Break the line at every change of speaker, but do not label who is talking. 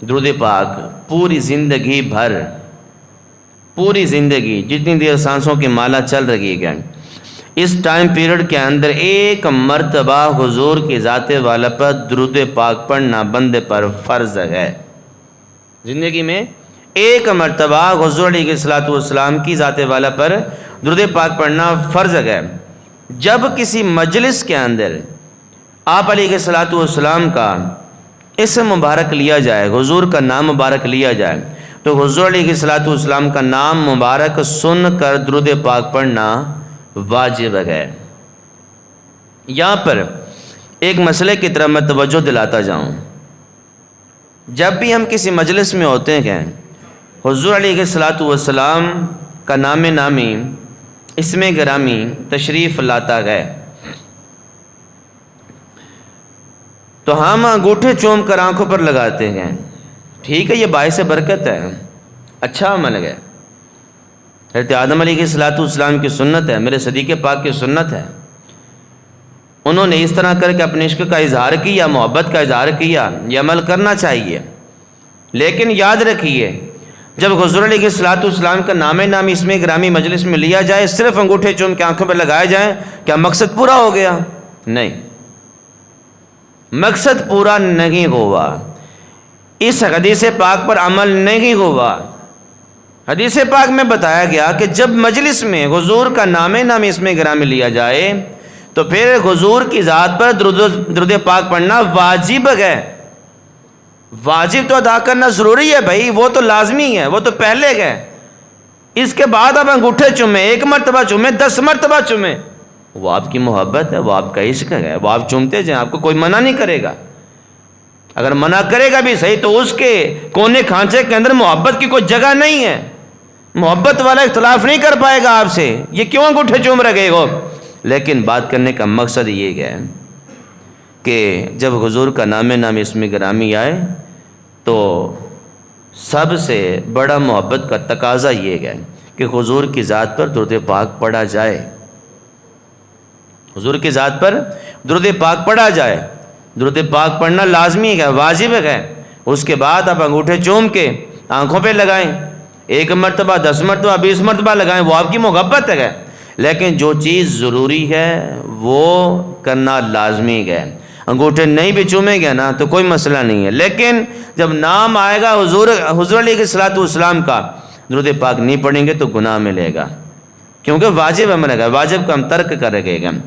درود پاک پوری زندگی بھر، پوری زندگی جتنی دیر سانسوں کی مالا چل رہی ہے، اس ٹائم پیریڈ کے اندر ایک مرتبہ حضور کی ذات والا پر درود پاک پڑھنا بندے پر فرض ہے۔ زندگی میں ایک مرتبہ حضور علیہ السلام کی ذات والا پر درود پاک پڑھنا فرض ہے۔ جب کسی مجلس کے اندر آپ علیہ السلام کا اسم مبارک لیا جائے، حضور کا نام مبارک لیا جائے، تو حضور علیہ السلام کا نام مبارک سن کر درود پاک پڑھنا واجب ہے۔ یہاں پر ایک مسئلے کی طرف میں توجہ دلاتا جاؤں، جب بھی ہم کسی مجلس میں ہوتے ہیں، حضور علیہ السلام کا نام نامی، اسم گرامی تشریف لاتا ہے، تو ہم انگوٹھے چوم کر آنکھوں پر لگاتے ہیں۔ ٹھیک ہے، یہ باعث برکت ہے، اچھا عمل ہے، حضرت آدم علیہ السلام کی سنت ہے، میرے صدیق پاک کی سنت ہے۔ انہوں نے اس طرح کر کے اپنے عشق کا اظہار کیا، محبت کا اظہار کیا، یہ عمل کرنا چاہیے۔ لیکن یاد رکھیے، جب حضور علیہ السلام کا نام نامی اسم گرامی مجلس میں لیا جائے، صرف انگوٹھے چوم کے آنکھوں پر لگائے جائیں، کیا مقصد پورا ہو گیا؟ نہیں، مقصد پورا نہیں ہوا، اس حدیث پاک پر عمل نہیں ہوا۔ حدیث پاک میں بتایا گیا کہ جب مجلس میں حضور کا نام نامی اسم گرامی لیا جائے تو پھر حضور کی ذات پر درود پاک پڑھنا واجب ہے۔ واجب تو ادا کرنا ضروری ہے بھائی، وہ تو لازمی ہے، وہ تو پہلے ہے۔ اس کے بعد آپ انگوٹھے چومیں، ایک مرتبہ چومیں، 10 مرتبہ چومیں، وہ آپ کی محبت ہے، وہ آپ کا عشق ہے، وہ آپ چومتے جائیں، آپ کو کوئی منع نہیں کرے گا۔ اگر منع کرے گا بھی صحیح تو اس کے کونے کھانچے کے اندر محبت کی کوئی جگہ نہیں ہے، محبت والا اختلاف نہیں کر پائے گا آپ سے، یہ کیوں انگوٹھے چوم رہے ہو؟ لیکن بات کرنے کا مقصد یہ ہے کہ جب حضور کا نام نامی اسم گرامی آئے تو سب سے بڑا محبت کا تقاضا یہ ہے کہ حضور کی ذات پر درود پاک پڑھا جائے، حضور کی ذات پر درود پاک پڑھا جائے۔ درود پاک پڑھنا لازمی ہے، واجب ہے۔ اس کے بعد آپ انگوٹھے چوم کے آنکھوں پہ لگائیں، 1 مرتبہ، 10 مرتبہ، 20 مرتبہ لگائیں، وہ آپ کی محبت ہے۔ لیکن جو چیز ضروری ہے وہ کرنا لازمی ہے۔ انگوٹھے نہیں بھی چومیں گے نا تو کوئی مسئلہ نہیں ہے، لیکن جب نام آئے گا حضور علیہ السلام کا، درود پاک نہیں پڑھیں گے تو گناہ ملے گا، کیونکہ واجب عمل ہے، واجب کا ہم ترک کر رہے ہیں۔